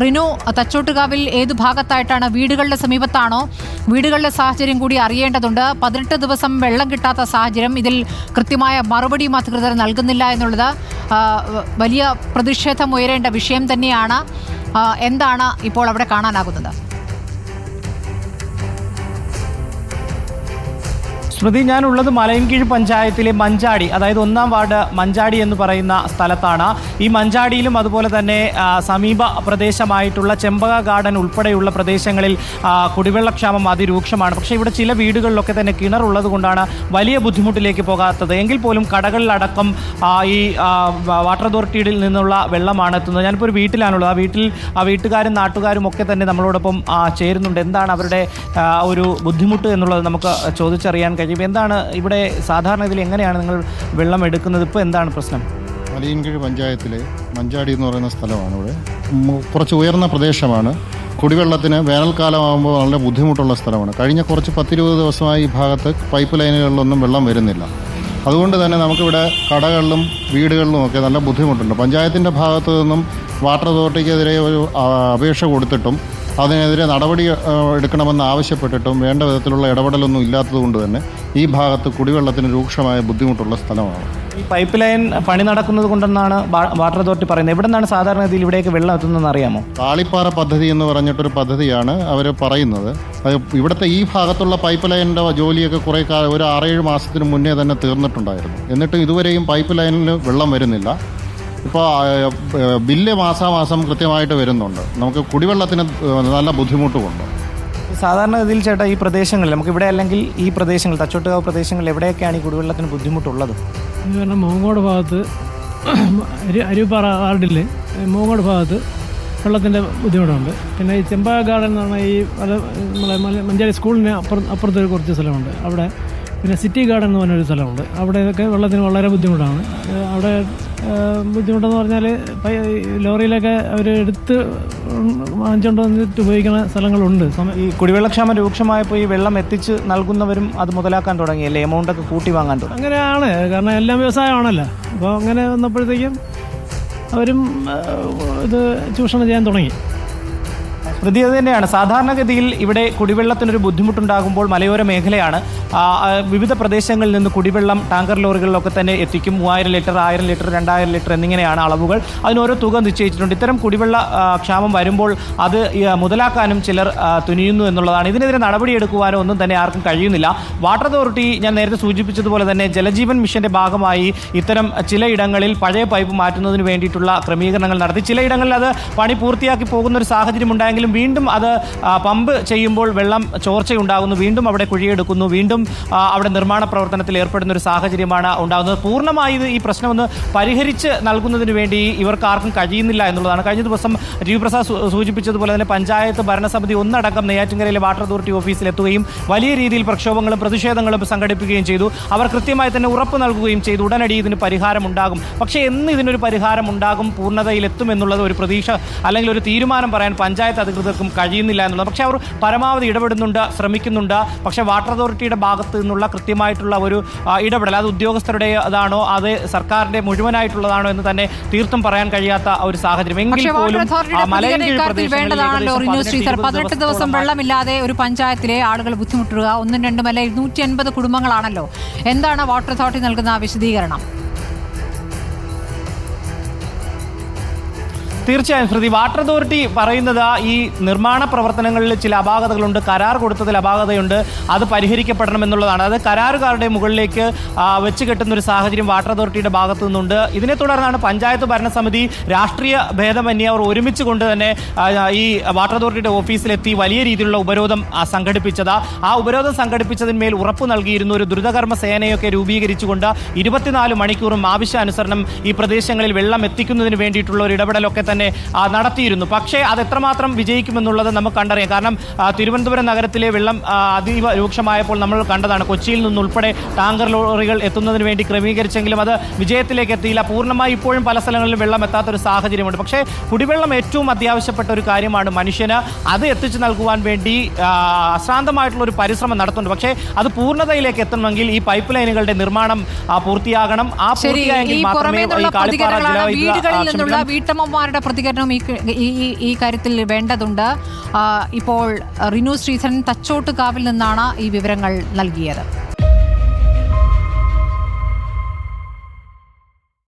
റിനു, തച്ചോട്ടുകാവിൽ ഏതു ഭാഗത്തായിട്ടാണ്? വീടുകളുടെ സമീപത്താണോ? വീടുകളുടെ സാഹചര്യം കൂടി അറിയേണ്ടതുണ്ട്. 18 ദിവസം വെള്ളം കിട്ടാത്ത സാഹചര്യം, ഇതിൽ കൃത്യമായ മറുപടിയും അധികൃതർ നൽകുന്നില്ല എന്നുള്ളത് വലിയ പ്രതിഷേധം ഉയരേണ്ട വിഷയം തന്നെയാണ്. എന്താണ് ഇപ്പോൾ അവിടെ കാണാനാകുന്നത്? സ്മൃതി, ഞാനുള്ളത് മലയൻകീഴ് പഞ്ചായത്തിലെ മഞ്ചാടി, അതായത് 1-ാം വാർഡ് മഞ്ചാടി എന്ന് പറയുന്ന സ്ഥലത്താണ്. ഈ മഞ്ചാടിയിലും അതുപോലെ തന്നെ സമീപ പ്രദേശമായിട്ടുള്ള ചെമ്പക ഗാർഡൻ ഉൾപ്പെടെയുള്ള പ്രദേശങ്ങളിൽ കുടിവെള്ളക്ഷാമം അതിരൂക്ഷമാണ്. പക്ഷേ ഇവിടെ ചില വീടുകളിലൊക്കെ തന്നെ കിണറുള്ളത് കൊണ്ടാണ് വലിയ ബുദ്ധിമുട്ടിലേക്ക് പോകാത്തത്. എങ്കിൽ പോലും കടകളിലടക്കം ഈ വാട്ടർ അതോറിറ്റിയിൽ നിന്നുള്ള വെള്ളമാണ് എത്തുന്നത്. ഞാനിപ്പോൾ ഒരു വീട്ടിലാണുള്ളത്. ആ വീട്ടുകാരും നാട്ടുകാരും ഒക്കെ തന്നെ നമ്മളോടൊപ്പം ചേരുന്നുണ്ട്. എന്താണ് അവരുടെ ഒരു ബുദ്ധിമുട്ട് എന്നുള്ളത് നമുക്ക് ചോദിച്ചറിയാൻ കഴിയും. എന്താണ് ഇവിടെ സാധാരണ ഇതിൽ എങ്ങനെയാണ് നിങ്ങൾ വെള്ളം എടുക്കുന്നത്? ഇപ്പോൾ എന്താണ് പ്രശ്നം? മലയൻകീഴ് പഞ്ചായത്തിലെ മഞ്ചാടി എന്ന് പറയുന്ന സ്ഥലമാണ്. ഇവിടെ കുറച്ച് ഉയർന്ന പ്രദേശമാണ്. കുടിവെള്ളത്തിന് വേനൽക്കാലമാകുമ്പോൾ വളരെ ബുദ്ധിമുട്ടുള്ള സ്ഥലമാണ്. കഴിഞ്ഞ കുറച്ച് 10-20 ദിവസമായി ഈ ഭാഗത്ത് പൈപ്പ് ലൈനുകളിലൊന്നും വെള്ളം വരുന്നില്ല. അതുകൊണ്ട് തന്നെ നമുക്കിവിടെ കടകളിലും വീടുകളിലും ഒക്കെ നല്ല ബുദ്ധിമുട്ടുണ്ട്. പഞ്ചായത്തിൻ്റെ ഭാഗത്തു നിന്നും വാട്ടർ അതോറിറ്റിക്കെതിരെ ഒരു അപേക്ഷ കൊടുത്തിട്ടും അതിനെതിരെ നടപടി എടുക്കണമെന്ന് ആവശ്യപ്പെട്ടിട്ടും വേണ്ട വിധത്തിലുള്ള ഇടപെടലൊന്നും ഇല്ലാത്തതുകൊണ്ട് തന്നെ ഈ ഭാഗത്ത് കുടിവെള്ളത്തിന് രൂക്ഷമായ ബുദ്ധിമുട്ടുള്ള സ്ഥലമാണ്. ഈ പൈപ്പ് ലൈൻ പണി നടക്കുന്നത് കൊണ്ടെന്നാണ് വാട്ടർ അതോറിറ്റി പറയുന്നത്. എവിടെ നിന്നാണ് സാധാരണ ഇതിൽ ഇവിടേക്ക് വെള്ളം എത്തുന്നതെന്ന് അറിയാമോ? താളിപ്പാറ പദ്ധതി എന്ന് പറഞ്ഞിട്ടൊരു പദ്ധതിയാണ് അവർ പറയുന്നത്. അത് ഇവിടുത്തെ ഈ ഭാഗത്തുള്ള പൈപ്പ് ലൈനിൻ്റെ ജോലിയൊക്കെ കുറേ ഒരു 6-7 മാസത്തിന് മുന്നേ തന്നെ തീർന്നിട്ടുണ്ടായിരുന്നു. എന്നിട്ട് ഇതുവരെയും പൈപ്പ് ലൈനിൽ വെള്ളം വരുന്നില്ല. ഇപ്പോൾ ബില്ല് മാസാമാസം കൃത്യമായിട്ട് വരുന്നുണ്ട്. നമുക്ക് കുടിവെള്ളത്തിന് നല്ല ബുദ്ധിമുട്ടുമുണ്ട്. സാധാരണ ഇതിൽ ചേട്ടാ ഈ പ്രദേശങ്ങളിൽ നമുക്കിവിടെ അല്ലെങ്കിൽ ഈ പ്രദേശങ്ങൾ തച്ചോട്ടുകാവ് പ്രദേശങ്ങളിൽ എവിടെയൊക്കെയാണ് ഈ കുടിവെള്ളത്തിന് ബുദ്ധിമുട്ടുള്ളത്? എന്ന് പറഞ്ഞാൽ മോങ്ങോട് ഭാഗത്ത് അരുപ്പാറ വാർഡിൽ മോങ്ങോട് ഭാഗത്ത് വെള്ളത്തിൻ്റെ ബുദ്ധിമുട്ടുണ്ട്. പിന്നെ ഈ ചെമ്പക ഗാർഡൻ എന്ന് പറഞ്ഞാൽ ഈ നമ്മളെ മഞ്ചാടി സ്കൂളിന് അപ്പുറത്ത് കുറച്ച് സ്ഥലമുണ്ട്. അവിടെ പിന്നെ സിറ്റി ഗാർഡൻ എന്ന് പറഞ്ഞൊരു സ്ഥലമുണ്ട്. അവിടെയൊക്കെ വെള്ളത്തിന് വളരെ ബുദ്ധിമുട്ടാണ്. അവിടെ ബുദ്ധിമുട്ടെന്ന് പറഞ്ഞാൽ ലോറിയിലൊക്കെ അവർ എടുത്ത് വാങ്ങിച്ചുകൊണ്ട് വന്നിട്ട് ഉപയോഗിക്കുന്ന സ്ഥലങ്ങളുണ്ട്. ഈ കുടിവെള്ളക്ഷാമം രൂക്ഷമായപ്പോൾ ഈ വെള്ളം എത്തിച്ച് നൽകുന്നവരും അത് മുതലാക്കാൻ തുടങ്ങിയല്ലേ? എമൗണ്ടൊക്കെ കൂട്ടി വാങ്ങാൻ തുടങ്ങി. അങ്ങനെയാണ്, കാരണം എല്ലാം വ്യവസായമാണല്ലോ. അപ്പോൾ അങ്ങനെ വന്നപ്പോഴത്തേക്കും അവരും ഇത് ചൂഷണം ചെയ്യാൻ തുടങ്ങി. പ്രതി അത് തന്നെയാണ്. സാധാരണഗതിയിൽ ഇവിടെ കുടിവെള്ളത്തിനൊരു ബുദ്ധിമുട്ടുണ്ടാകുമ്പോൾ മലയോര മേഖലയാണ്. വിവിധ പ്രദേശങ്ങളിൽ നിന്ന് കുടിവെള്ളം ടാങ്കർ ലോറികളിലൊക്കെ തന്നെ എത്തിക്കും. 3000 ലിറ്റർ, 1000 ലിറ്റർ, 2000 ലിറ്റർ എന്നിങ്ങനെയാണ് അളവുകൾ. അതിനോരോ തുക നിശ്ചയിച്ചിട്ടുണ്ട്. ഇത്തരം കുടിവെള്ള ക്ഷാമം വരുമ്പോൾ അത് മുതലാക്കാനും ചിലർ തുനിയുന്നു എന്നുള്ളതാണ്. ഇതിനെതിരെ നടപടിയെടുക്കുവാനോ ഒന്നും തന്നെ ആർക്കും കഴിയുന്നില്ല. വാട്ടർ അതോറിറ്റി ഞാൻ നേരത്തെ സൂചിപ്പിച്ചതുപോലെ തന്നെ ജലജീവൻ മിഷന്റെ ഭാഗമായി ഇത്തരം ചിലയിടങ്ങളിൽ പഴയ പൈപ്പ് മാറ്റുന്നതിന് വേണ്ടിയിട്ടുള്ള ക്രമീകരണങ്ങൾ നടത്തി. ചിലയിടങ്ങളിൽ അത് പണി പൂർത്തിയാക്കി പോകുന്ന ഒരു സാഹചര്യം ഉണ്ടായെങ്കിലും വീണ്ടും അത് പമ്പ് ചെയ്യുമ്പോൾ വെള്ളം ചോർച്ചയുണ്ടാകുന്നു. വീണ്ടും അവിടെ കുഴിയെടുക്കുന്നു. വീണ്ടും അവിടെ നിർമ്മാണ പ്രവർത്തനത്തിൽ ഏർപ്പെടുന്ന ഒരു സാഹചര്യമാണ് ഉണ്ടാകുന്നത്. പൂർണ്ണമായി ഈ പ്രശ്നം ഒന്ന് പരിഹരിച്ച് നൽകുന്നതിന് വേണ്ടി ഇവർക്ക് ആർക്കും കഴിയുന്നില്ല എന്നുള്ളതാണ്. കഴിഞ്ഞ ദിവസം രവിപ്രസാദ് സൂചിപ്പിച്ചതുപോലെ തന്നെ പഞ്ചായത്ത് ഭരണസമിതി ഒന്നടങ്കം നെയ്യാറ്റിൻകരയിലെ വാട്ടർ അതോറിറ്റി ഓഫീസിലെത്തുകയും വലിയ രീതിയിൽ പ്രക്ഷോഭങ്ങളും പ്രതിഷേധങ്ങളും സംഘടിപ്പിക്കുകയും ചെയ്തു. അവർ കൃത്യമായി തന്നെ ഉറപ്പ് നൽകുകയും ചെയ്തു ഉടനടി ഇതിന് പരിഹാരമുണ്ടാകും. പക്ഷേ എന്ന് ഇതിനൊരു പരിഹാരം ഉണ്ടാകും, പൂർണ്ണതയിലെത്തും എന്നുള്ളത് ഒരു പ്രതീക്ഷ അല്ലെങ്കിൽ ഒരു തീരുമാനം പറയാൻ പഞ്ചായത്ത് അധികൃതർക്കും കഴിയുന്നില്ല എന്നുള്ളത്. പക്ഷേ അവർ പരമാവധി ഇടപെടുന്നുണ്ട്, ശ്രമിക്കുന്നുണ്ട്. പക്ഷേ വാട്ടർ അതോറിറ്റിയുടെ ഭാഗത്ത് നിന്നുള്ള കൃത്യമായിട്ടുള്ള ഒരു ഇടപെടൽ അത് ഉദ്യോഗസ്ഥരുടേതാണോ അത് സർക്കാരിന്റെ മുഴുവനായിട്ടുള്ളതാണോ എന്ന് തന്നെ തീർത്തും പറയാൻ കഴിയാത്ത ഒരു സാഹചര്യം. എങ്കിൽ പോലും വേണ്ടതാണല്ലോ 18 ദിവസം വെള്ളമില്ലാതെ ഒരു പഞ്ചായത്തിലെ ആളുകൾ ബുദ്ധിമുട്ടുക 1-2 അല്ല 250 കുടുംബങ്ങളാണല്ലോ. എന്താണ് വാട്ടർ അതോറിറ്റി നൽകുന്ന വിശദീകരണം? തീർച്ചയായും ശ്രുതി, വാട്ടർ അതോറിറ്റി പറയുന്നത് ഈ നിർമ്മാണ പ്രവർത്തനങ്ങളിൽ ചില അപാകതകളുണ്ട്, കരാർ കൊടുത്തതിൽ അപാകതയുണ്ട്, അത് പരിഹരിക്കപ്പെടണമെന്നുള്ളതാണ്. അത് കരാറുകാരുടെ മുകളിലേക്ക് വെച്ച് കെട്ടുന്ന ഒരു സാഹചര്യം വാട്ടർ അതോറിറ്റിയുടെ ഭാഗത്തു നിന്നുണ്ട്. ഇതിനെ തുടർന്നാണ് പഞ്ചായത്ത് ഭരണസമിതി രാഷ്ട്രീയ ഭേദമന്യേ അവർ ഒരുമിച്ച് കൊണ്ട് തന്നെ ഈ വാട്ടർ അതോറിറ്റിയുടെ ഓഫീസിലെത്തി വലിയ രീതിയിലുള്ള ഉപരോധം സംഘടിപ്പിച്ചത്. ആ ഉപരോധം സംഘടിപ്പിച്ചതിന്മേൽ ഉറപ്പ് നൽകിയിരുന്നു. ഒരു ദ്രുതകർമ്മ സേനയൊക്കെ രൂപീകരിച്ചുകൊണ്ട് 24 മണിക്കൂറും ആവശ്യാനുസരണം ഈ പ്രദേശങ്ങളിൽ വെള്ളം എത്തിക്കുന്നതിന് വേണ്ടിയിട്ടുള്ള ഒരു ഇടപെടലൊക്കെ തന്നെ നടത്തിയിരുന്നു. പക്ഷേ അത് എത്രമാത്രം വിജയിക്കുമെന്നുള്ളത് നമുക്ക് കണ്ടറിയാം. കാരണം തിരുവനന്തപുരം നഗരത്തിലെ വെള്ളം അതീവ രൂക്ഷമായപ്പോൾ നമ്മൾ കണ്ടതാണ്. കൊച്ചിയിൽ നിന്നുൾപ്പെടെ ടാങ്കർ ലോറികൾ എത്തുന്നതിന് വേണ്ടി ക്രമീകരിച്ചെങ്കിലും അത് വിജയത്തിലേക്ക് എത്തിയില്ല. പൂർണ്ണമായി ഇപ്പോഴും പല സ്ഥലങ്ങളിലും വെള്ളം എത്താത്തൊരു സാഹചര്യമുണ്ട്. പക്ഷേ കുടിവെള്ളം ഏറ്റവും അത്യാവശ്യപ്പെട്ട ഒരു കാര്യമാണ് മനുഷ്യന്. അത് എത്തിച്ചു നൽകുവാൻ വേണ്ടി അശ്രാന്തമായിട്ടുള്ള ഒരു പരിശ്രമം നടത്തുന്നുണ്ട്. പക്ഷേ അത് പൂർണ്ണതയിലേക്ക് എത്തണമെങ്കിൽ ഈ പൈപ്പ് ലൈനുകളുടെ നിർമ്മാണം പൂർത്തിയാകണം. ആ പൂർത്തിയായെങ്കിൽ മാത്രമേ ഈ കാളിപ്പാറ വീടുകളിൽ നിന്നുള്ള വീട്ടമ്മമാരുടെ പ്രതികരണവും ഈ കാര്യത്തിൽ വേണ്ടതുണ്ട്. ഇപ്പോൾ റിനു ശ്രീധരൻ തച്ചോട്ടുകാവിൽ നിന്നാണ് ഈ വിവരങ്ങൾ നൽകിയത്.